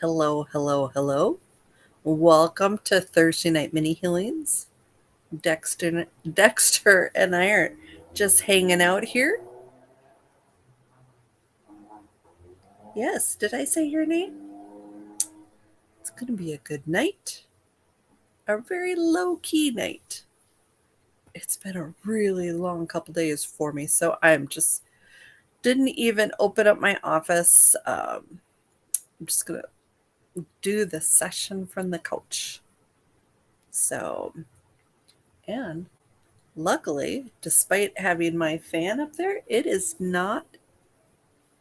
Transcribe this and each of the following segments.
Hello, hello, hello. Welcome to Thursday Night Mini Healings. Dexter and I are just hanging out here. Yes, did I say your name? It's going to be a good night. A very low key night. It's been a really long couple days for me, so I'm just didn't even open up my office. I'm just going to do the session from the couch. So, and luckily, despite having my fan up there, it is not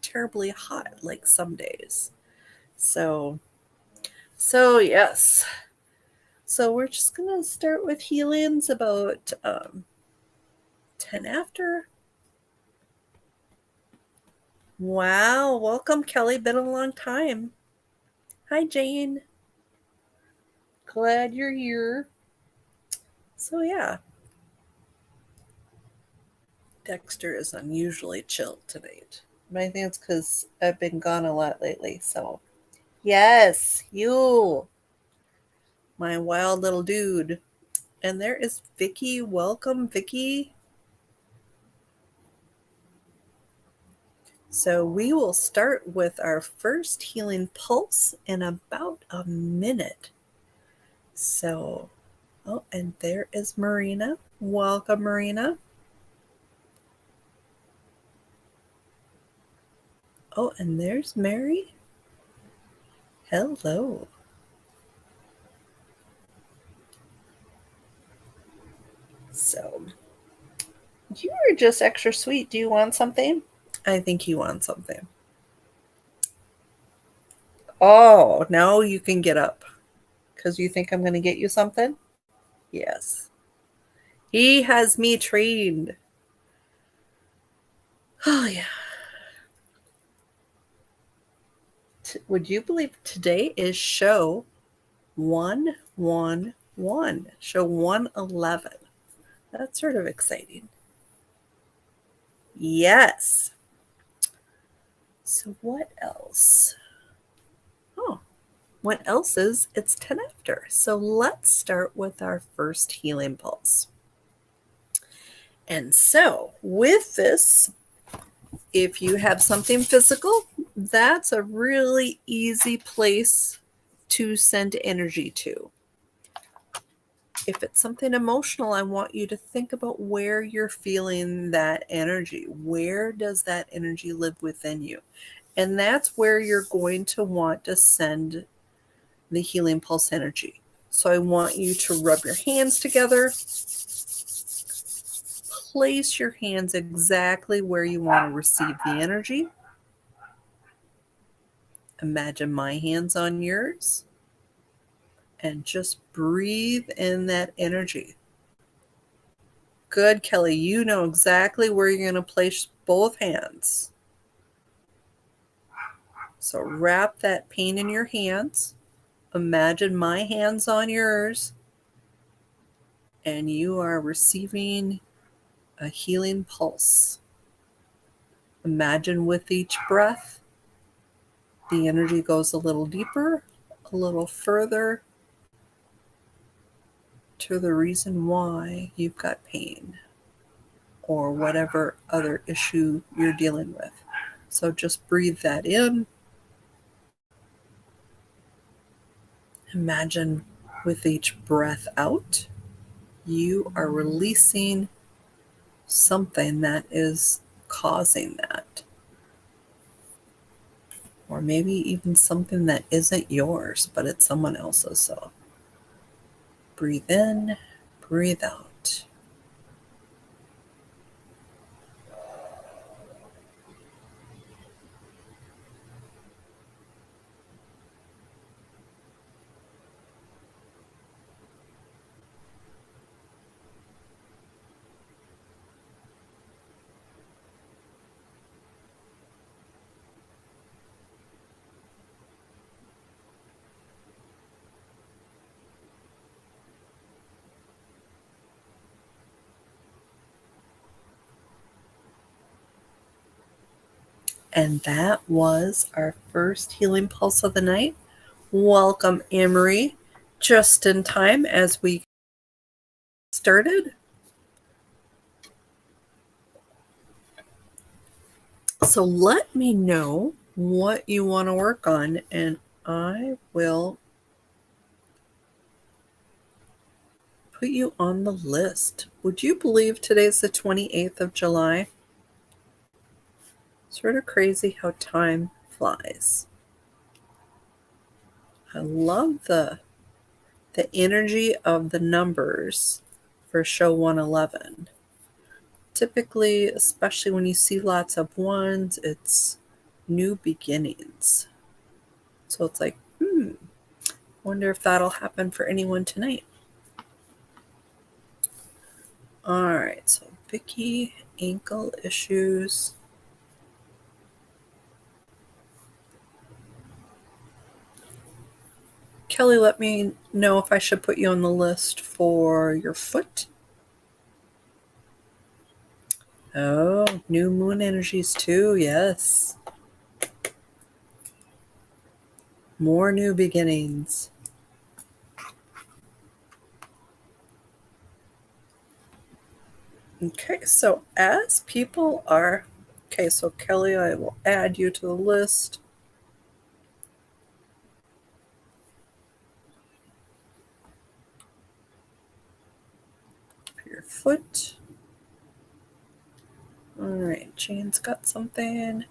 terribly hot like some days. So, so yes. So we're just gonna start with healings about 10 after. Wow, welcome Kelly. Been a long time. Hi Jane. Glad you're here. So yeah, Dexter is unusually chill tonight. But I think it's because I've been gone a lot lately. So yes, you, my wild little dude. And there is Vicky. Welcome, Vicky. So we will start with our first healing pulse in about a minute. So, oh, and there is Marina. Welcome, Marina. Oh, and there's Mary. Hello. So, you are just extra sweet. Do you want something? I think you want something. Oh, now you can get up because you think I'm going to get you something? Yes. He has me trained. Oh, yeah. Would you believe today is show 111, show 111? That's sort of exciting. Yes. So, what else? Oh, what else is it's 10 after? So, let's start with our first healing pulse. And so, with this, if you have something physical, that's a really easy place to send energy to. If it's something emotional, I want you to think about where you're feeling that energy. Where does that energy live within you? And that's where you're going to want to send the healing pulse energy. So I want you to rub your hands together. Place your hands exactly where you want to receive the energy. Imagine my hands on yours. And just breathe in that energy. Good, Kelly. You know exactly where you're going to place both hands. So wrap that pain in your hands. Imagine my hands on yours. And you are receiving a healing pulse. Imagine with each breath, the energy goes a little deeper, a little further to the reason why you've got pain or whatever other issue you're dealing with. So just breathe that in. Imagine with each breath out, you are releasing something that is causing that. Or maybe even something that isn't yours, but it's someone else's. So breathe in, breathe out. And that was our first healing pulse of the night. Welcome, Anne-Marie. Just in time as we started. So let me know what you want to work on, and I will put you on the list. Would you believe today's the 28th of July? Sort of crazy how time flies. I love the energy of the numbers for show 111. Typically, especially when you see lots of ones, it's new beginnings. So it's like, wonder if that'll happen for anyone tonight. All right, so Vicky, ankle issues. Kelly, let me know if I should put you on the list for your foot. Oh, new moon energies too, yes. More new beginnings. Okay, so as people are... Okay, so Kelly, I will add you to the list. Your foot. All right, Jane's got something.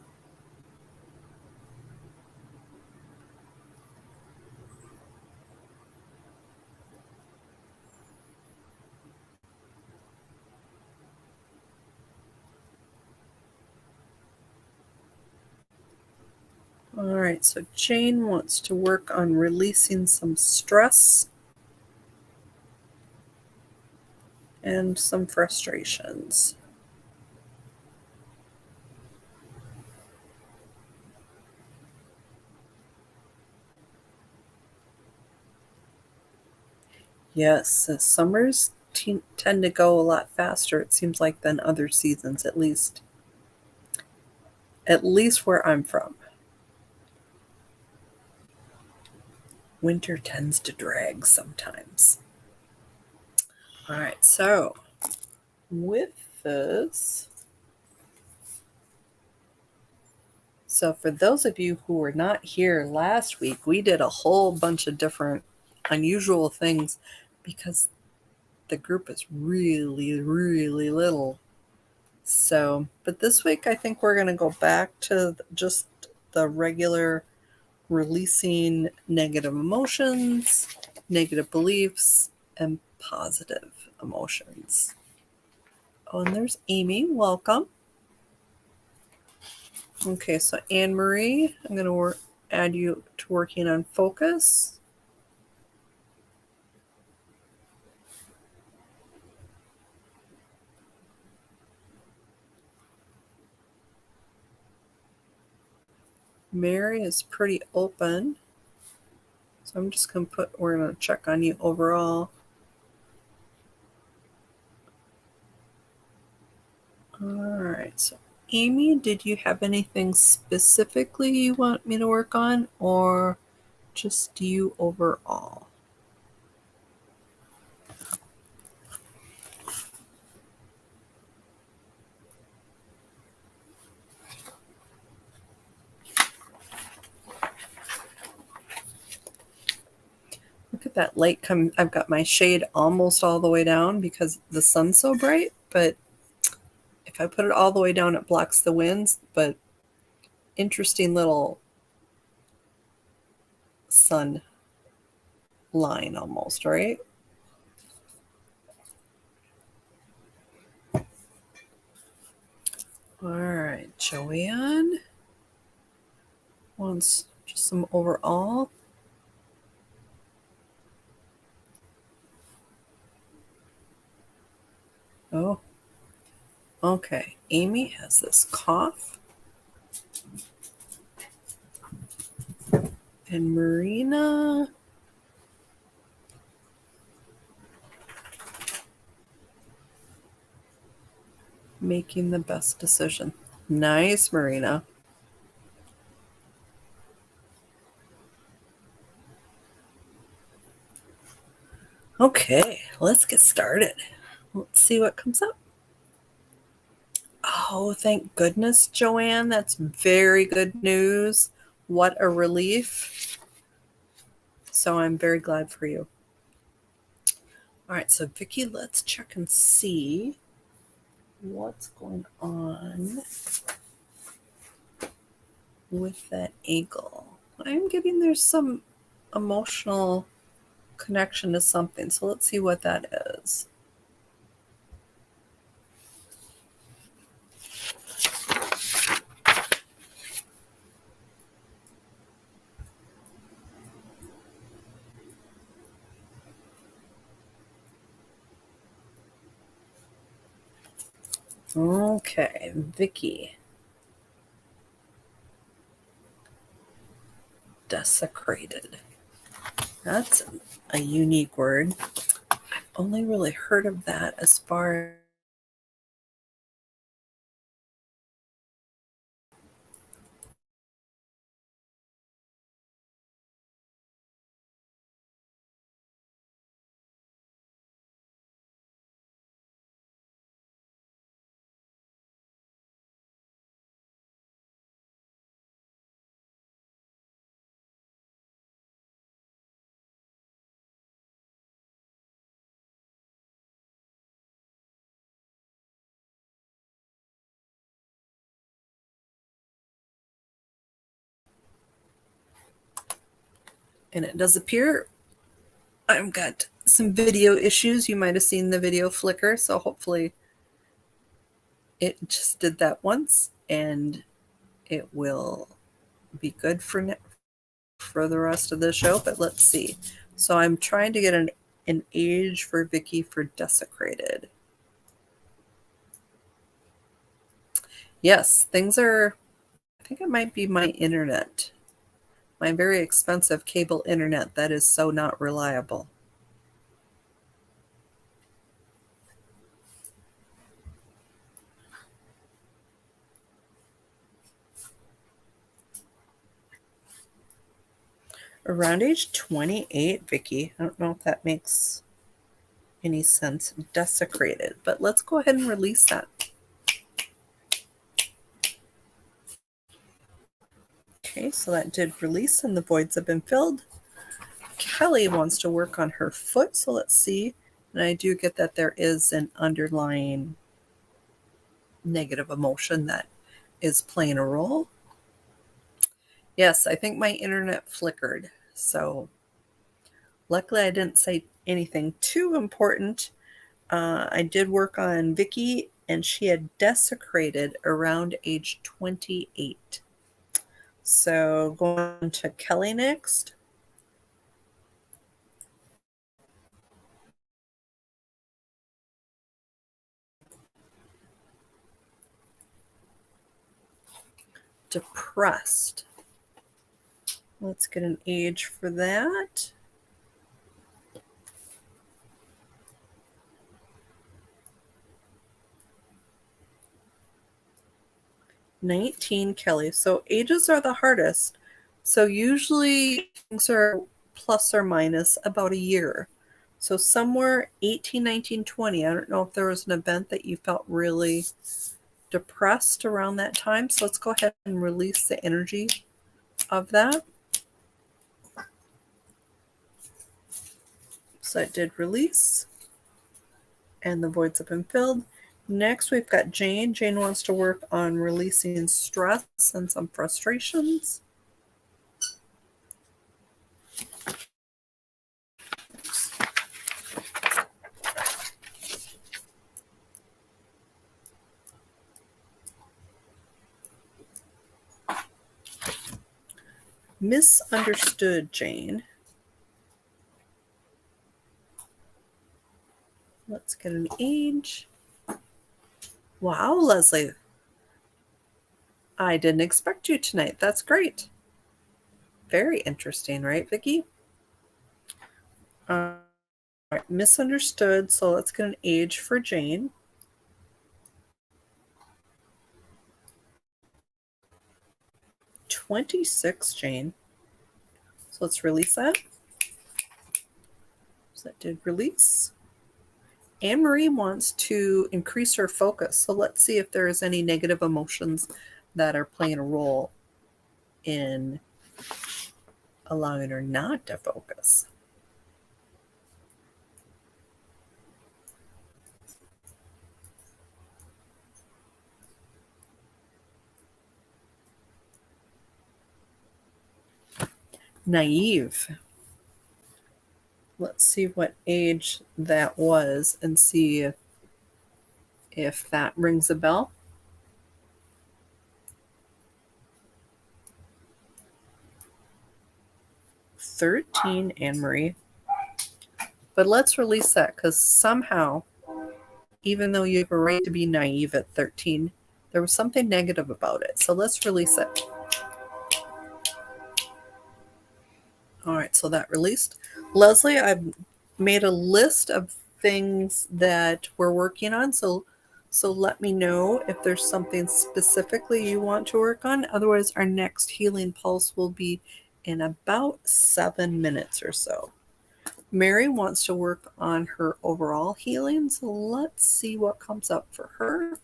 All right, so Jane wants to work on releasing some stress and some frustrations. Yes, summers tend to go a lot faster, it seems like, than other seasons, at least where I'm from. Winter tends to drag sometimes. All right, so with this, so for those of you who were not here last week, we did a whole bunch of different unusual things because the group is really, really little. So, but this week I think we're going to go back to just the regular releasing negative emotions, negative beliefs, and positive emotions. Oh, and there's Amy. Welcome. Okay, so Anne-Marie, I'm going to add you to working on focus. Mary is pretty open. So I'm just going to we're going to check on you overall. All right, so Amy, did you have anything specifically you want me to work on, or just you overall? Look at that light come. I've got my shade almost all the way down because the sun's so bright, but if I put it all the way down, it blocks the winds, but interesting little sun line almost, right? All right, Joanne wants just some overall. Oh, okay. Amy has this cough. And Marina, making the best decision. Nice, Marina. Okay, let's get started. Let's see what comes up. Oh, thank goodness, Joanne. That's very good news. What a relief. So I'm very glad for you. All right, so Vicki, let's check and see what's going on with that ankle. I'm getting there's some emotional connection to something. So let's see what that is. Okay, Vicki. Desecrated. That's a unique word. I've only really heard of that as far and it does appear I've got some video issues. You might have seen the video flicker, so hopefully it just did that once and it will be good for the rest of the show, but let's see. So I'm trying to get an age for Vicki for desecrated. Yes, things are, I think it might be my internet. My very expensive cable internet that is so not reliable. Around age 28, Vicki. I don't know if that makes any sense. Desecrated. But let's go ahead and release that. Okay, so that did release and the voids have been filled. Kelly wants to work on her foot, so let's see. And I do get that there is an underlying negative emotion that is playing a role. Yes, I think my internet flickered. So luckily I didn't say anything too important. I did work on Vicki, and she had desecrated around age 28. So going to Kelly next. Depressed. Let's get an age for that. '19, Kelly. So ages are the hardest. So usually things are plus or minus about a year. So somewhere 18, 19, 20. I don't know if there was an event that you felt really depressed around that time. So let's go ahead and release the energy of that. So it did release, and the voids have been filled. Next, we've got Jane. Jane wants to work on releasing stress and some frustrations. Misunderstood, Jane. Let's get an age. Wow, Leslie. I didn't expect you tonight. That's great. Very interesting, right, Vicki? All right, misunderstood. So let's get an age for Jane. 26, Jane. So let's release that. So that did release. Anne Marie wants to increase her focus. So let's see if there is any negative emotions that are playing a role in allowing her not to focus. Naive. Let's see what age that was and see if that rings a bell. 13, Anne Marie. But let's release that because somehow, even though you have a right to be naive at 13, there was something negative about it. So let's release it. All right, so that released. Leslie, I've made a list of things that we're working on. So let me know if there's something specifically you want to work on. Otherwise, our next healing pulse will be in about 7 minutes or so. Mary wants to work on her overall healing. So let's see what comes up for her.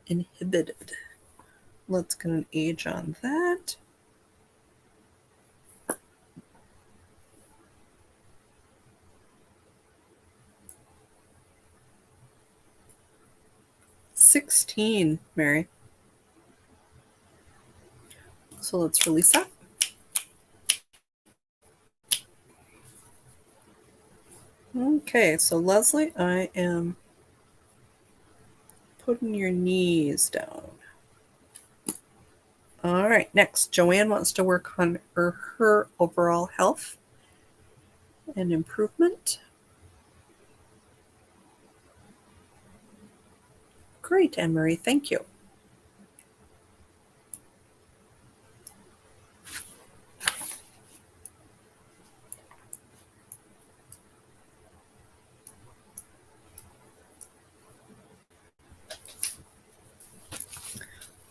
Inhibited. Let's get an age on that. "16, Mary. So let's release that. Okay, so Leslie, I am putting your knees down. All right, next, Joanne wants to work on her overall health and improvement. Great, Anne-Marie, thank you.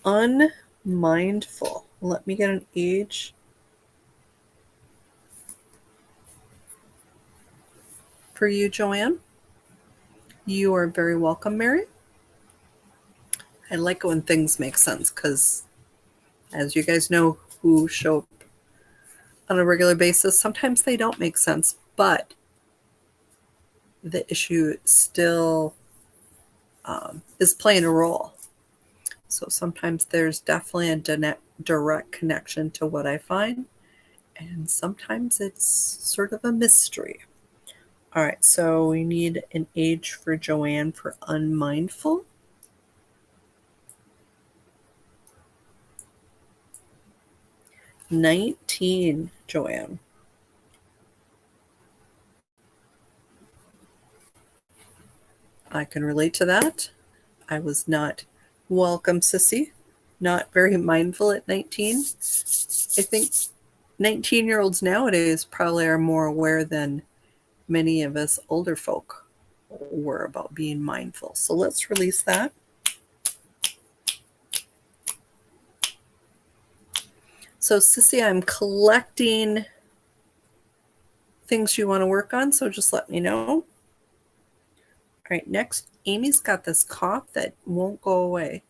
Unmindful. Let me get an age. For you, Joanne. You are very welcome, Mary. I like it when things make sense because, as you guys know who show up on a regular basis, sometimes they don't make sense, but the issue still is playing a role. So sometimes there's definitely a direct connection to what I find, and sometimes it's sort of a mystery. All right, so we need an age for Joanne for unmindful. "19, Joanne. I can relate to that. I was not welcome, sissy. Not very mindful at 19. I think 19-year-olds nowadays probably are more aware than many of us older folk were about being mindful. So let's release that. So, sissy, I'm collecting things you want to work on, so just let me know. All right, next, Amy's got this cough that won't go away.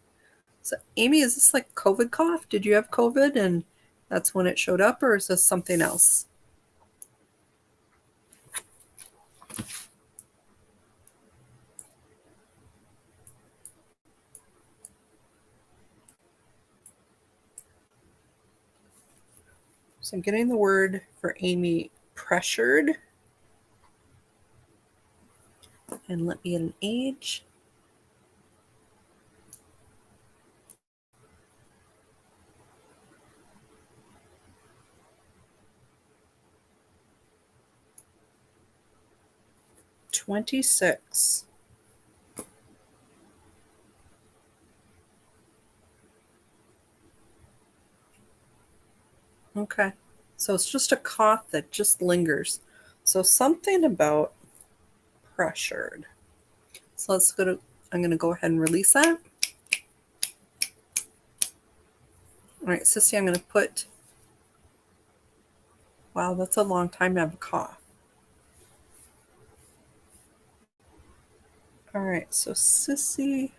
So, Amy, is this like COVID cough? Did you have COVID and that's when it showed up, or is this something else? So I'm getting the word for Amy, pressured. And let me get an age. "26. Okay. So it's just a cough that just lingers. So something about pressured. So I'm going to go ahead and release that. All right, Sissy, I'm going to put, wow, that's a long time to have a cough. All right, so Sissy,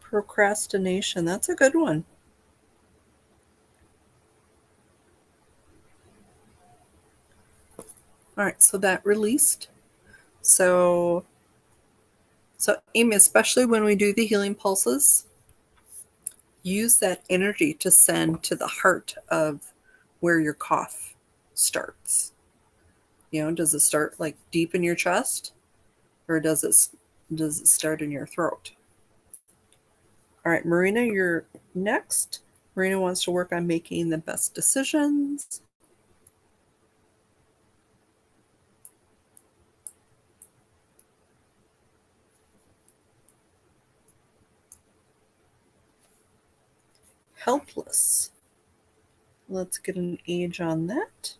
procrastination, that's a good one. All right, so that released. So Amy, especially when we do the healing pulses, use that energy to send to the heart of where your cough starts. Does it start like deep in your chest, or does it start in your throat? All right, Marina, you're next. Marina wants to work on making the best decisions. Helpless. Let's get an age on that.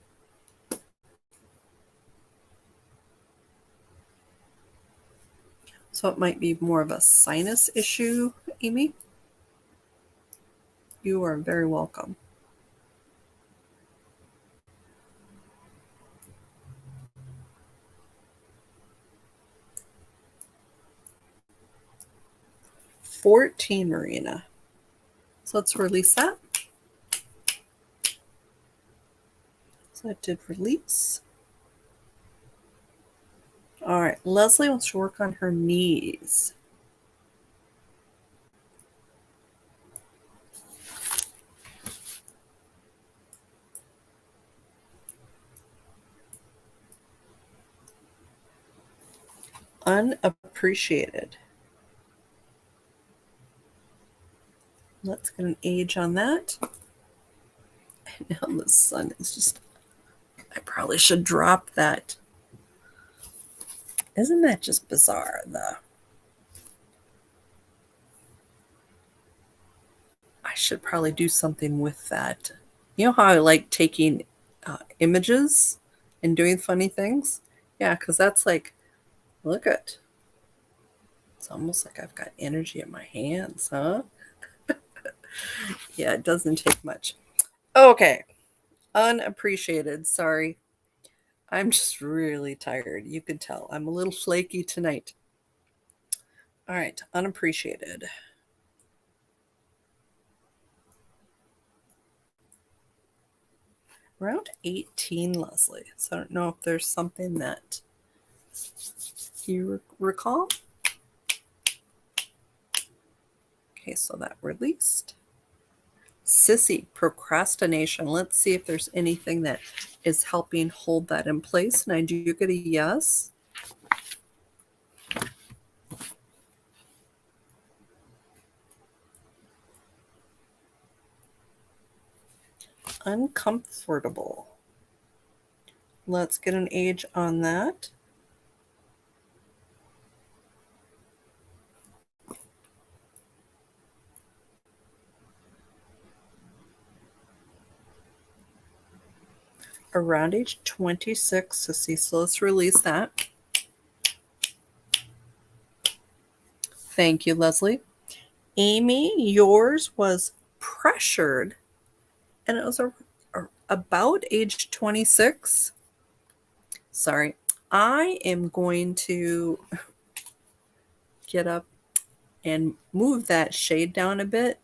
So it might be more of a sinus issue, Amy. You are very welcome. $14, Marina. So let's release that. So I did release. All right, Leslie wants to work on her knees. Unappreciated. Let's get an age on that. And now the sun is just, I probably should drop that. Isn't that just bizarre, though? I should probably do something with that. You know how I like taking images and doing funny things? Yeah, because that's like, look at, it's almost like I've got energy in my hands, huh? Yeah, it doesn't take much. Okay, unappreciated. Sorry. I'm just really tired. You can tell. I'm a little flaky tonight. All right, unappreciated. Around 18, Leslie. So I don't know if there's something that you recall. Okay, so that released. Sissy, procrastination. Let's see if there's anything that is helping hold that in place. And I do get a yes. Uncomfortable. Let's get an age on that. Around age 26, Sissy. So let's release that. Thank you, Leslie. Amy, yours was pressured, and it was about age 26. Sorry. I am going to get up and move that shade down a bit.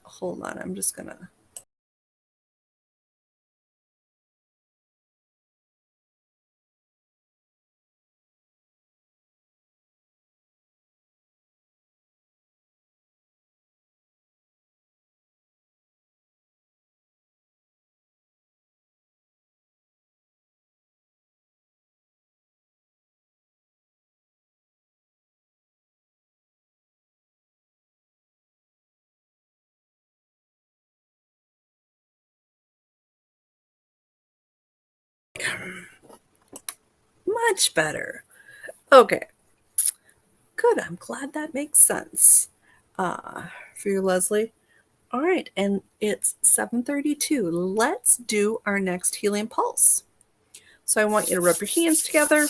Hold on. I'm just going to. Much better. Okay. Good. I'm glad that makes sense for you, Leslie. All right. And it's 7:32. Let's do our next healing pulse. So I want you to rub your hands together.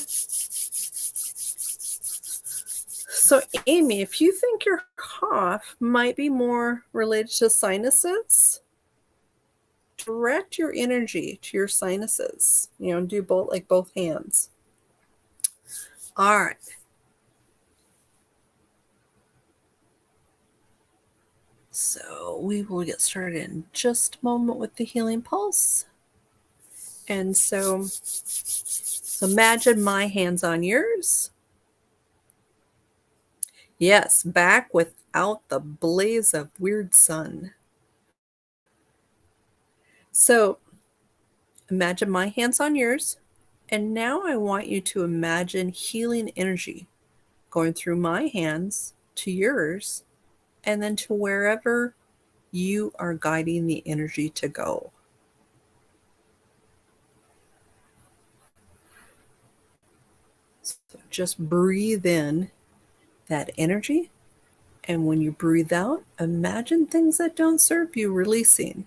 So, Amy, if you think your cough might be more related to sinuses, direct your energy to your sinuses. Do both hands. All right. So we will get started in just a moment with the healing pulse. And so imagine my hands on yours. Yes, back without the blaze of weird sun. So imagine my hands on yours. And now I want you to imagine healing energy going through my hands to yours and then to wherever you are guiding the energy to go. So just breathe in that energy. And when you breathe out, imagine things that don't serve you releasing.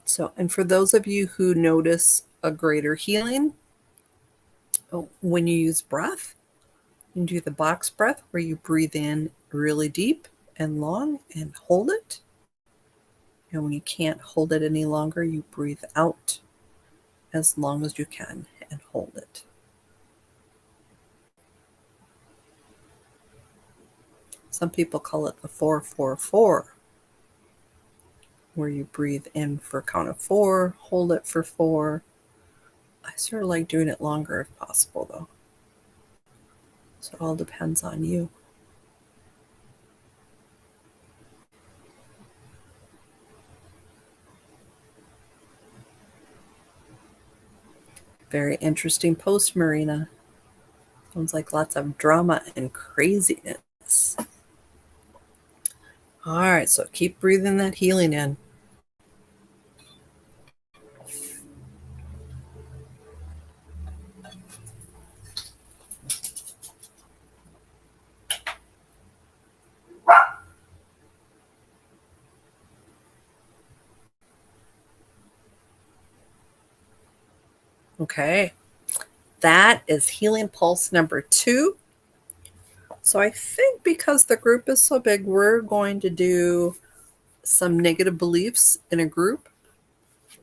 So, and for those of you who notice a greater healing, when you use breath, you do the box breath where you breathe in really deep and long and hold it. And when you can't hold it any longer, you breathe out as long as you can and hold it. Some people call it the 4-4-4, where you breathe in for a count of 4, hold it for 4. I sort of like doing it longer if possible, though. So it all depends on you. Very interesting post, Marina. Sounds like lots of drama and craziness. All right, so keep breathing that healing in. Okay, that is healing pulse number 2. So I think because the group is so big, we're going to do some negative beliefs in a group.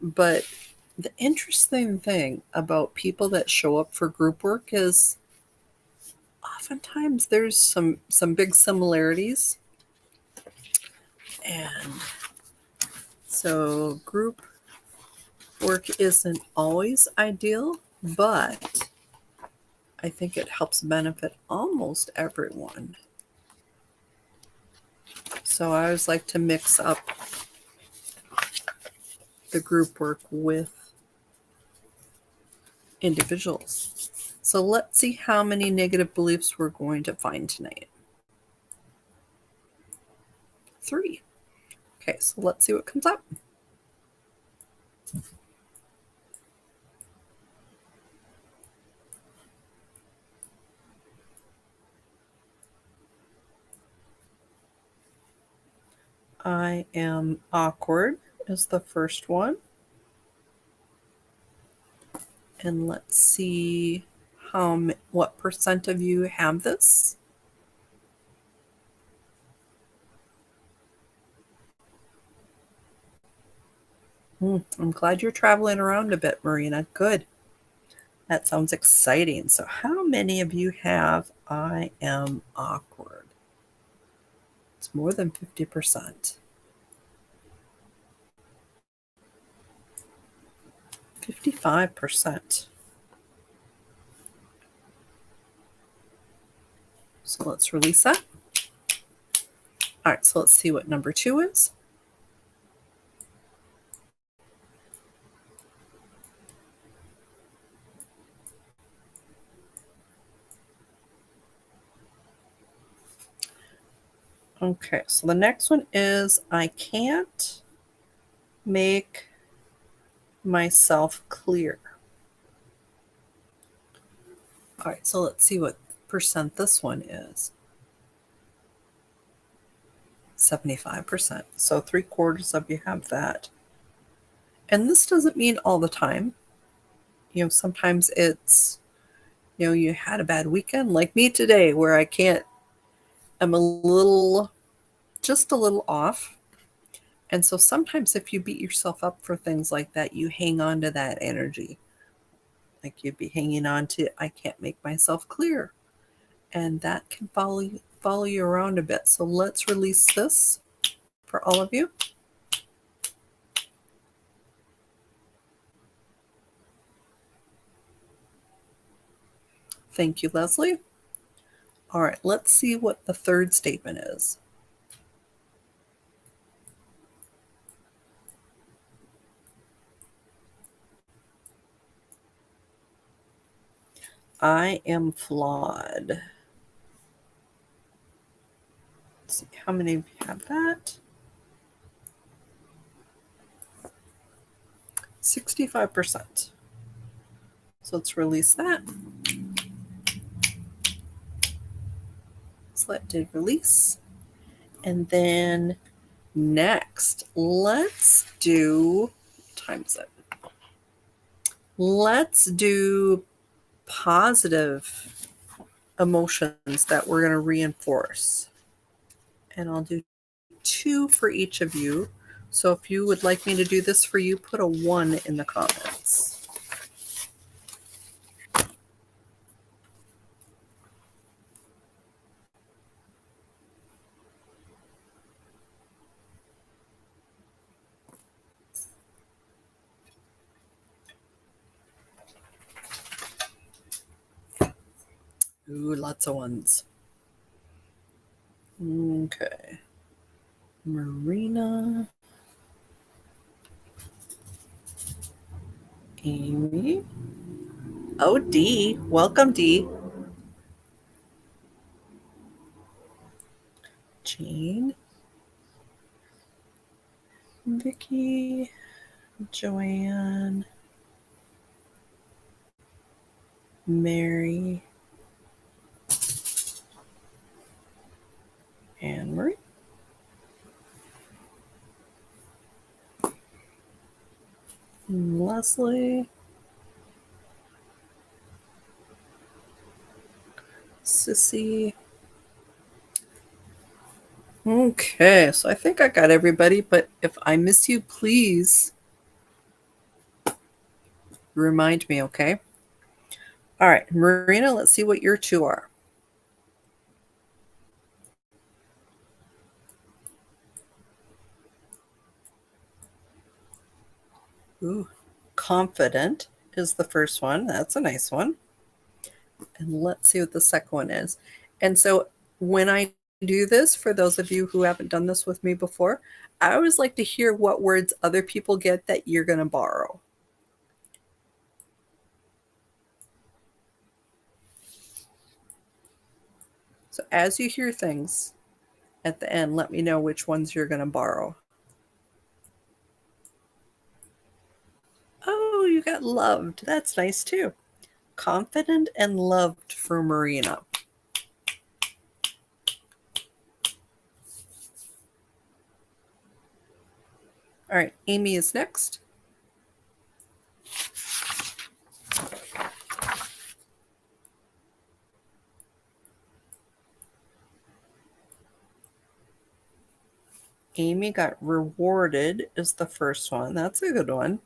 But the interesting thing about people that show up for group work is oftentimes there's some big similarities. And so group work isn't always ideal, but I think it helps benefit almost everyone. So I always like to mix up the group work with individuals. So let's see how many negative beliefs we're going to find tonight. 3. Okay, so let's see what comes up. I am awkward is the first one. And let's see what percent of you have this. I'm glad you're traveling around a bit, Marina. Good. That sounds exciting. So how many of you have I am awkward? It's more than 50%. 55%. So let's release that. All right, so let's see what number 2 is. Okay, so the next one is I can't make myself clear. All right, so let's see what percent this one is. 75%. So 3/4 of you have that. And this doesn't mean all the time. Sometimes it's, you had a bad weekend like me today where I'm just a little off. And so sometimes if you beat yourself up for things like that, you hang on to that energy. Like you'd be hanging on to, I can't make myself clear. And that can follow you around a bit. So let's release this for all of you. Thank you, Leslie. All right, let's see what the third statement is. I am flawed. Let's see how many of you have that. 65%. So let's release that. So that did release. And then next, let's do, what time is it? Let's do positive emotions that we're going to reinforce. And I'll do 2 for each of you. So if you would like me to do this for you, put a 1 in the comments. Ooh, lots of 1s. Okay. Marina. Amy. Oh, Dee. Welcome, Dee. Jane. Vicky. Joanne. Mary. Anne Marie. Leslie. Sissy. Okay, so I think I got everybody, but if I miss you, please remind me, okay? All right, Marina, let's see what your 2 are. Ooh, confident is the first one. That's a nice one. And let's see what the second one is. And so when I do this, for those of you who haven't done this with me before, I always like to hear what words other people get that you're going to borrow. So as you hear things at the end, let me know which ones you're going to borrow. Oh, you got loved. That's nice too. Confident and loved for Marina. All right, Amy is next. Amy got rewarded is the first one. That's a good one.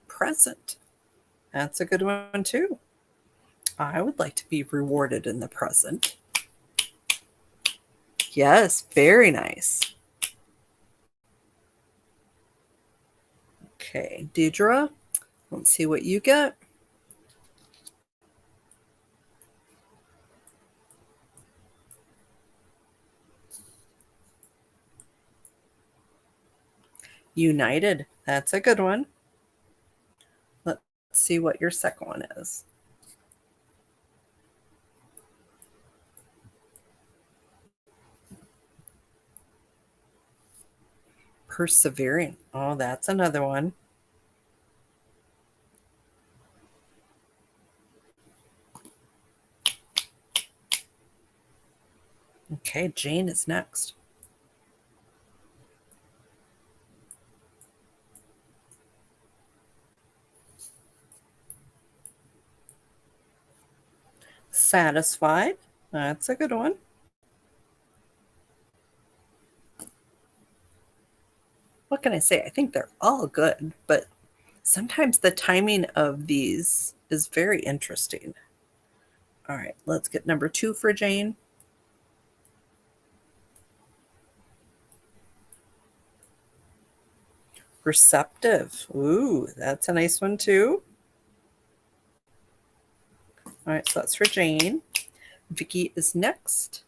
Present. That's a good one too. I would like to be rewarded in the present. Yes, very nice. Okay, Deidre, let's see what you get. United. That's a good one. Let's see what your second one is. Persevering. Oh, that's another one. Okay, Jane is next. Satisfied. That's a good one. What can I say? I think they're all good, but sometimes the timing of these is very interesting. All right, let's get number 2 for Jane. Receptive. Ooh, that's a nice one too. All right, so that's for Jane. Vicky is next.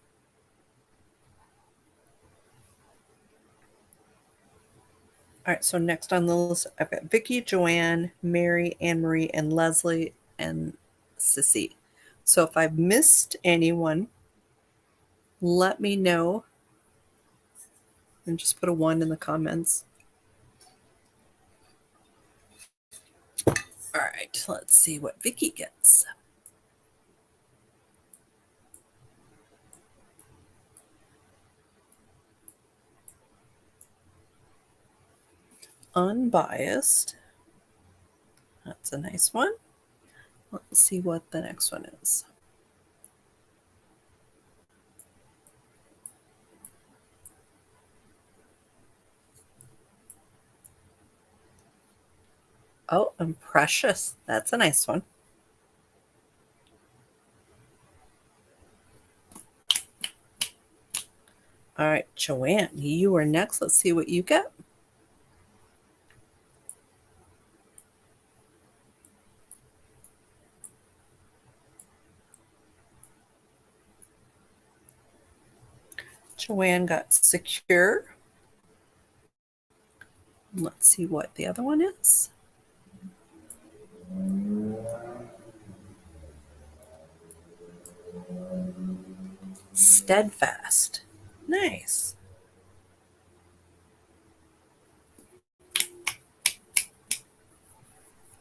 All right, so next on the list, I've got Vicky, Joanne, Mary, Anne Marie, and Leslie, and Sissy. So if I've missed anyone, let me know and just put a 1 in the comments. All right, let's see what Vicky gets. Unbiased. That's a nice one. Let's see what the next one is. Oh, and precious. That's a nice one. All right, Joanne, you are next. Let's see what you get. Joanne got secure. Let's see what the other one is. Steadfast. Nice.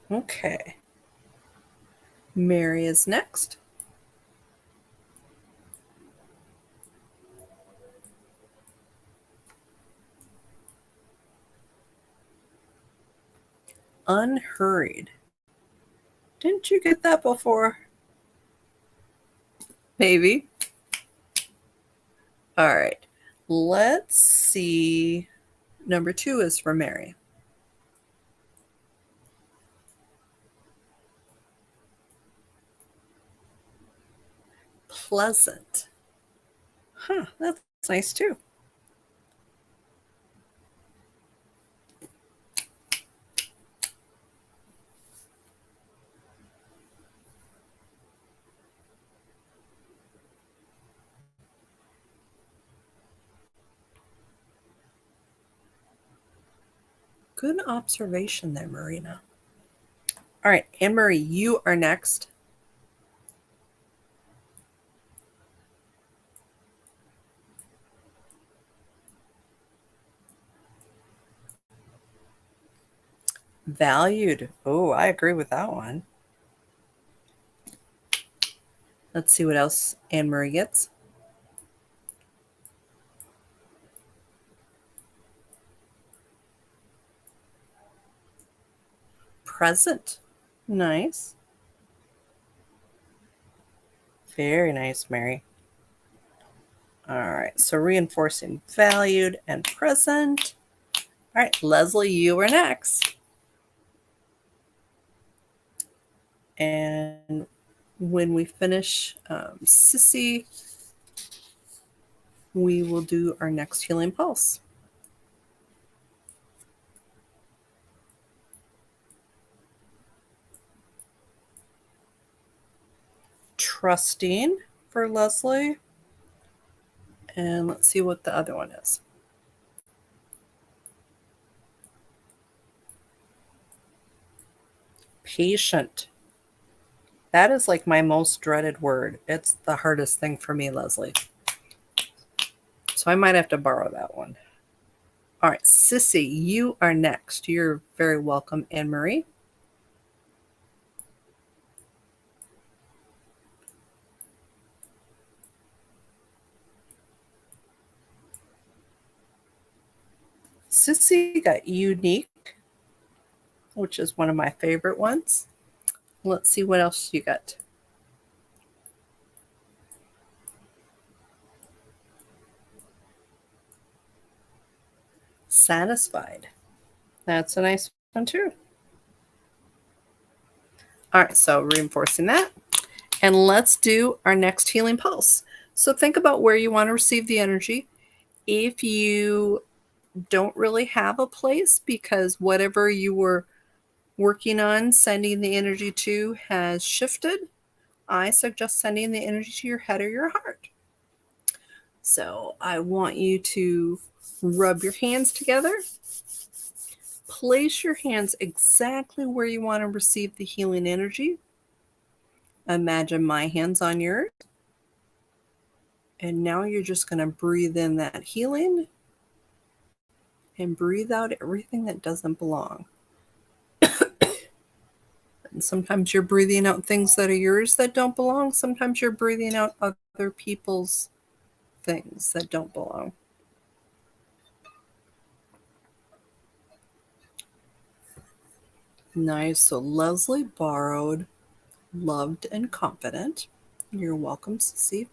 Okay. Mary is next. Unhurried. Didn't you get that before? Maybe. All right. Let's see. Number 2 is for Mary. Pleasant. Huh, that's nice too. Good observation there, Marina. All right, Anne Marie, you are next. Valued. Oh, I agree with that one. Let's see what else Anne Marie gets. Present. Nice. Very nice, Mary. All right, so reinforcing valued and present. All right, Leslie, you are next. And when we finish Sissy, we will do our next healing pulse. Trusting for Leslie. And let's see what the other one is. Patient. That is like my most dreaded word. It's the hardest thing for me, Leslie. So I might have to borrow that one. All right, Sissy, you are next. You're very welcome, Anne Marie. Sissy got unique, which is one of my favorite ones. Let's see what else you got. Satisfied. That's a nice one too. All right, so reinforcing that. And let's do our next healing pulse. So think about where you want to receive the energy. If you don't really have a place because whatever you were working on sending the energy to has shifted, I suggest sending the energy to your head or your heart. So I want you to rub your hands together. Place your hands exactly where you want to receive the healing energy. Imagine my hands on yours. And now you're just going to breathe in that healing and breathe out everything that doesn't belong. And sometimes you're breathing out things that are yours that don't belong. Sometimes you're breathing out other people's things that don't belong. Nice. So Leslie borrowed, loved, and confident. You're welcome, Sissy.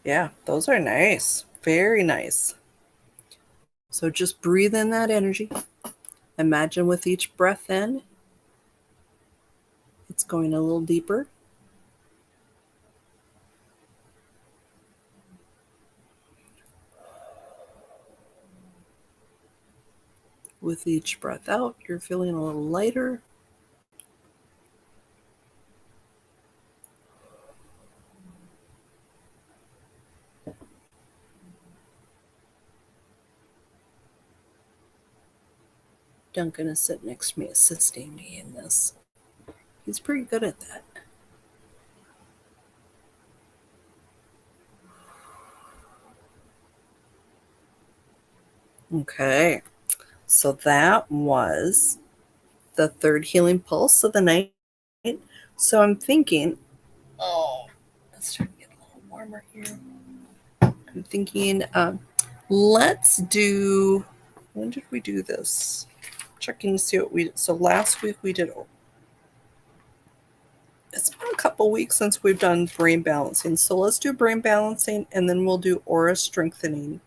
Yeah, those are nice. Very nice. So just breathe in that energy. Imagine with each breath in, it's going a little deeper. With each breath out, you're feeling a little lighter. Duncan is sitting next to me, assisting me in this. He's pretty good at that. Okay, so that was the third healing pulse of the night. So I'm thinking, let's start to get a little warmer here. I'm thinking, let's do, when did we do this? Checking to see what we did. So last week we did, it's been a couple weeks since we've done brain balancing. So let's do brain balancing and then we'll do aura strengthening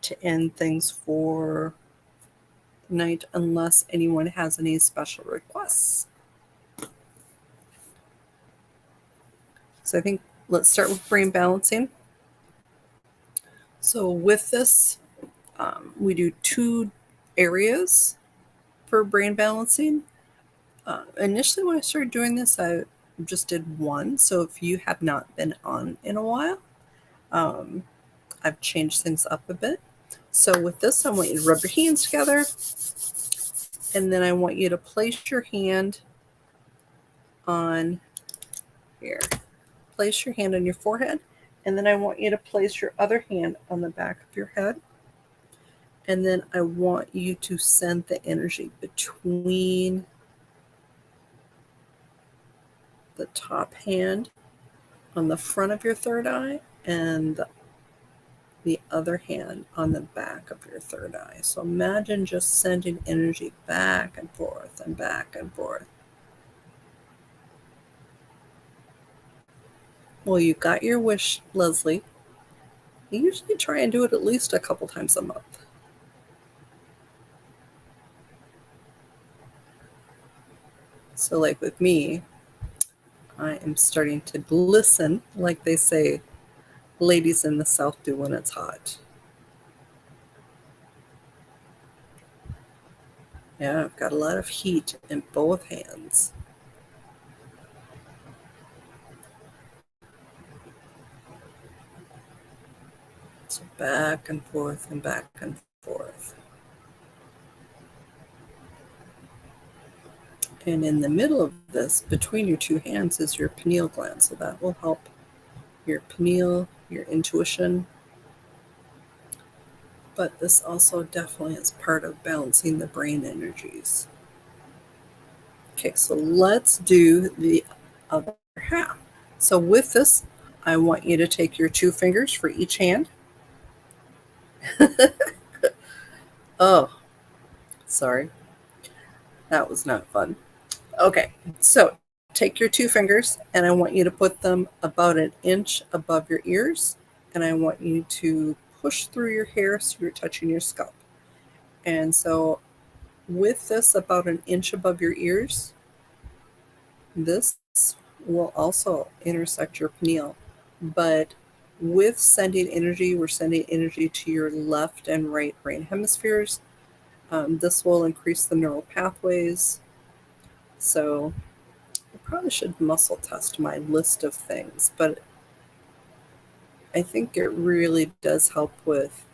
to end things for night unless anyone has any special requests. So I think let's start with brain balancing. So with this, we do 2 areas for brain balancing. Initially, when I started doing this, I just did 1. So if you have not been on in a while, I've changed things up a bit. So with this, I want you to rub your hands together. And then I want you to place your hand on here. Place your hand on your forehead. And then I want you to place your other hand on the back of your head. And then I want you to send the energy between the top hand on the front of your third eye and the other hand on the back of your third eye. So imagine just sending energy back and forth and back and forth. Well, you got your wish, Leslie. You usually try and do it at least a couple times a month. So like with me, I am starting to glisten, like they say ladies in the South do when it's hot. Yeah, I've got a lot of heat in both hands. So back and forth and back and forth. And in the middle of this, between your 2 hands, is your pineal gland. So that will help your pineal your intuition. But this also definitely is part of balancing the brain energies. Okay, so let's do the other half. So with this, I want you to take your 2 fingers for each hand. Oh, sorry. That was not fun. Okay, so take your 2 fingers and I want you to put them about an inch above your ears. And I want you to push through your hair so you're touching your scalp. And so with this about an inch above your ears, this will also intersect your pineal. But with sending energy, we're sending energy to your left and right brain hemispheres. This will increase the neural pathways. So I probably should muscle test my list of things, but I think it really does help with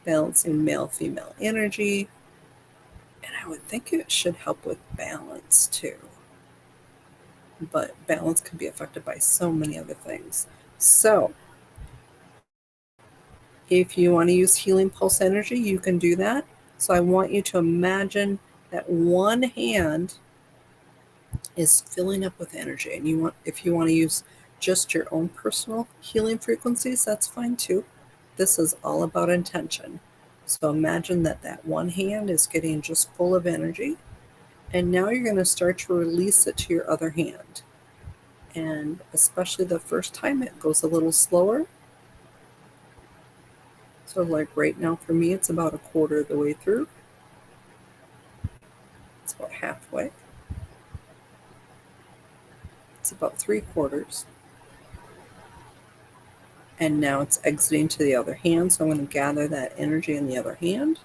balancing male-female energy. And I would think it should help with balance too. But balance can be affected by so many other things. So if you want to use healing pulse energy, you can do that. So I want you to imagine that one hand is filling up with energy. And if you want to use just your own personal healing frequencies, that's fine too. This is all about intention. So imagine that one hand is getting just full of energy. And now you're going to start to release it to your other hand. And especially the first time, it goes a little slower. So like right now for me, it's about a quarter of the way through. It's about halfway. It's about 3/4. And now it's exiting to the other hand. So I'm going to gather that energy in the other hand.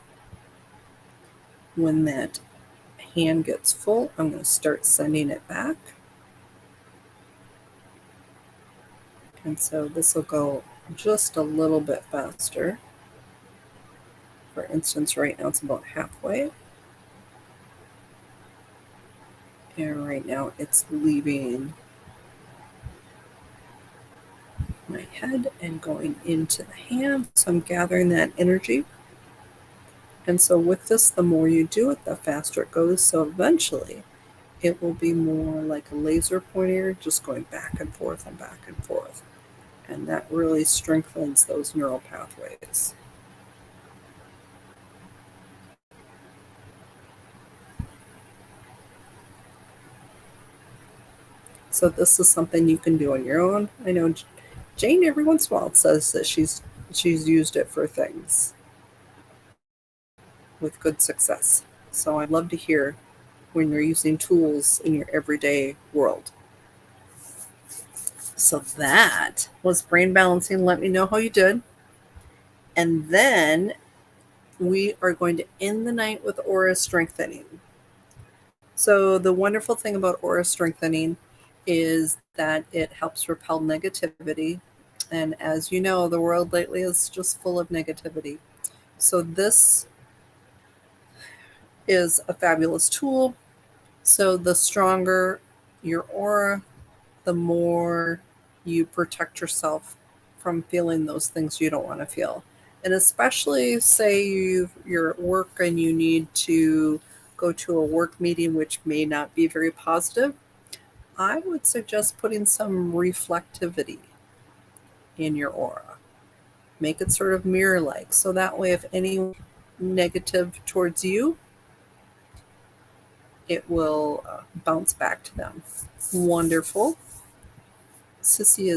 When that hand gets full, I'm going to start sending it back. And so this will go just a little bit faster. For instance, right now it's about halfway. And right now it's leaving my head and going into the hand. So I'm gathering that energy. And so with this, the more you do it, the faster it goes. So eventually it will be more like a laser pointer, just going back and forth and back and forth. And that really strengthens those neural pathways. So this is something you can do on your own. I know Jane every once in a while says that she's used it for things with good success. So I'd love to hear when you're using tools in your everyday world. So that was brain balancing. Let me know how you did. And then we are going to end the night with aura strengthening. So the wonderful thing about aura strengthening is that it helps repel negativity. And as you know, the world lately is just full of negativity. So this is a fabulous tool. So the stronger your aura, the more you protect yourself from feeling those things you don't want to feel. And especially say you're at work and you need to go to a work meeting which may not be very positive, I would suggest putting some reflectivity in your aura. Make it sort of mirror-like, so that way if any negative towards you, it will bounce back to them. Wonderful. Sissy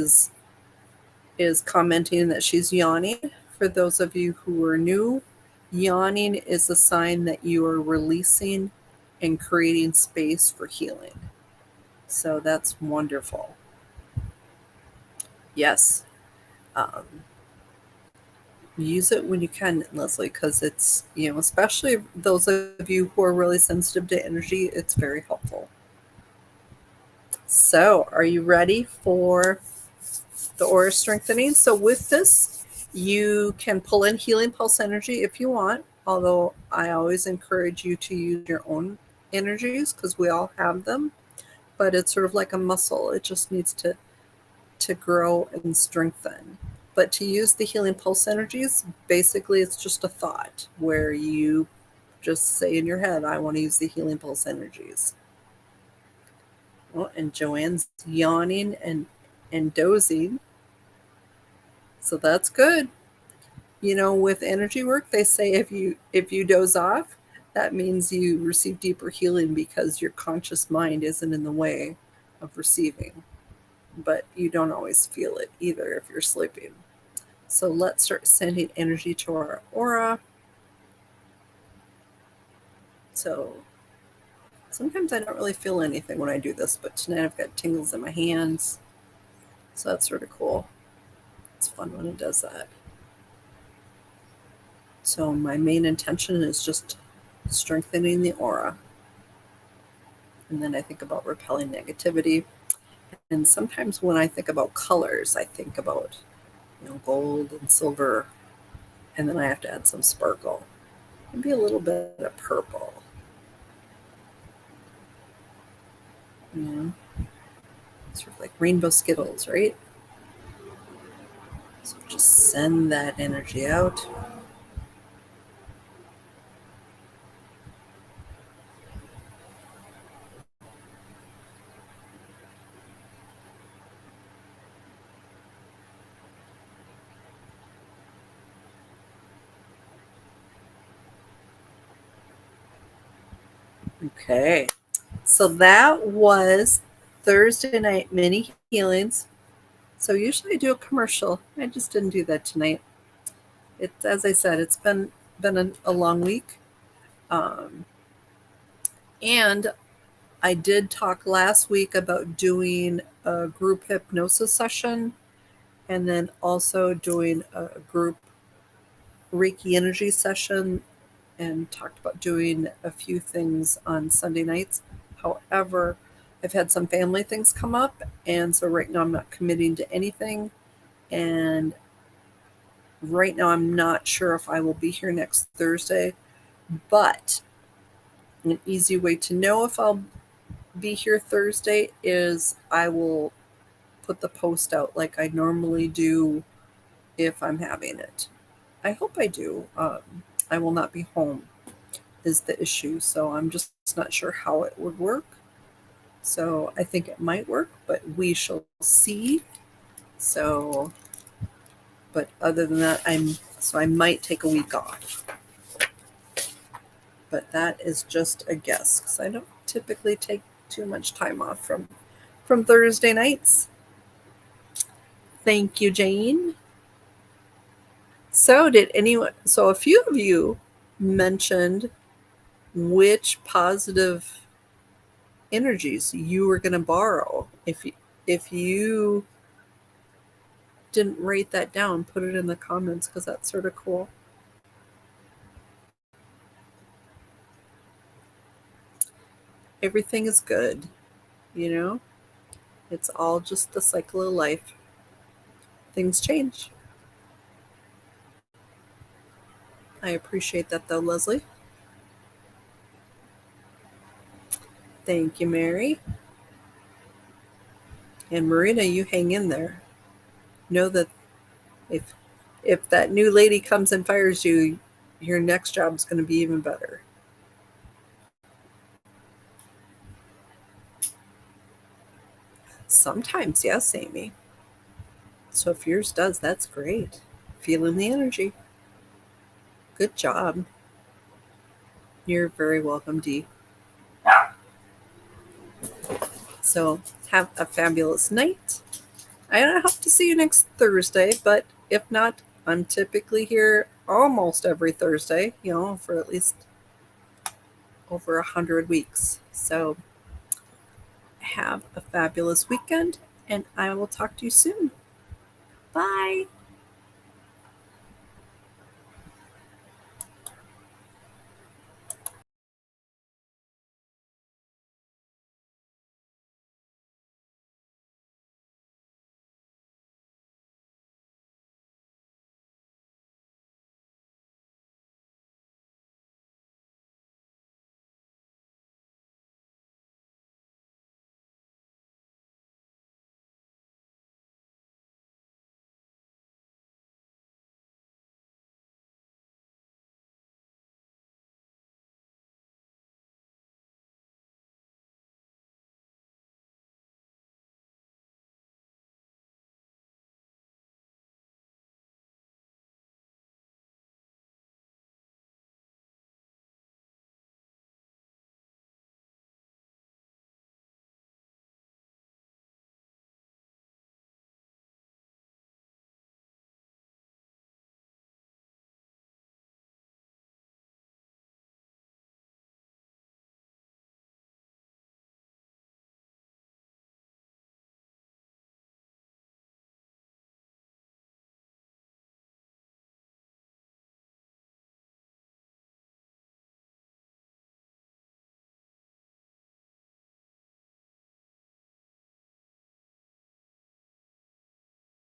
is commenting that she's yawning. For those of you who are new, yawning is a sign that you are releasing and creating space for healing. So that's wonderful. Yes. Use it when you can, Leslie, because it's, especially those of you who are really sensitive to energy, it's very helpful. So are you ready for the aura strengthening? So with this, you can pull in healing pulse energy if you want, although I always encourage you to use your own energies because we all have them, but it's sort of like a muscle. It just needs to to grow and strengthen. But to use the healing pulse energies, basically it's just a thought where you just say in your head, I want to use the healing pulse energies. Oh, and Joanne's yawning and dozing. So that's good. With energy work, they say if you doze off, that means you receive deeper healing because your conscious mind isn't in the way of receiving. But you don't always feel it either if you're sleeping. So let's start sending energy to our aura. So sometimes I don't really feel anything when I do this, but tonight I've got tingles in my hands. So that's sort of cool. It's fun when it does that. So my main intention is just strengthening the aura. And then I think about repelling negativity. And sometimes when I think about colors, I think about, gold and silver. And then I have to add some sparkle. Maybe a little bit of purple. Sort of like rainbow Skittles, right? So just send that energy out. Okay. So that was Thursday night mini healings. So usually I do a commercial. I just didn't do that tonight. It's, as I said, it's been a long week. And I did talk last week about doing a group hypnosis session and then also doing a group Reiki energy session and talked about doing a few things on Sunday nights. However, I've had some family things come up, and so right now I'm not committing to anything. And right now I'm not sure if I will be here next Thursday, but an easy way to know if I'll be here Thursday is I will put the post out like I normally do if I'm having it. I hope I do. I will not be home is the issue, so I'm just not sure how it would work. So I think it might work, but we shall see. So, but other than that, I might take a week off. But that is just a guess because I don't typically take too much time off from Thursday nights. Thank you, Jane. So a few of you mentioned which positive energies you were going to borrow. If you didn't write that down, put it in the comments because that's sort of cool. Everything is good, It's all just the cycle of life. Things change. I appreciate that though, Leslie. Thank you, Mary. And Marina, you hang in there. Know that if that new lady comes and fires you, your next job is going to be even better. Sometimes, yes, Amy. So if yours does, that's great. Feeling the energy. Good job. You're very welcome, Dee. So have a fabulous night. I hope to see you next Thursday, but if not, I'm typically here almost every Thursday, for at least over 100 weeks. So have a fabulous weekend, and I will talk to you soon. Bye.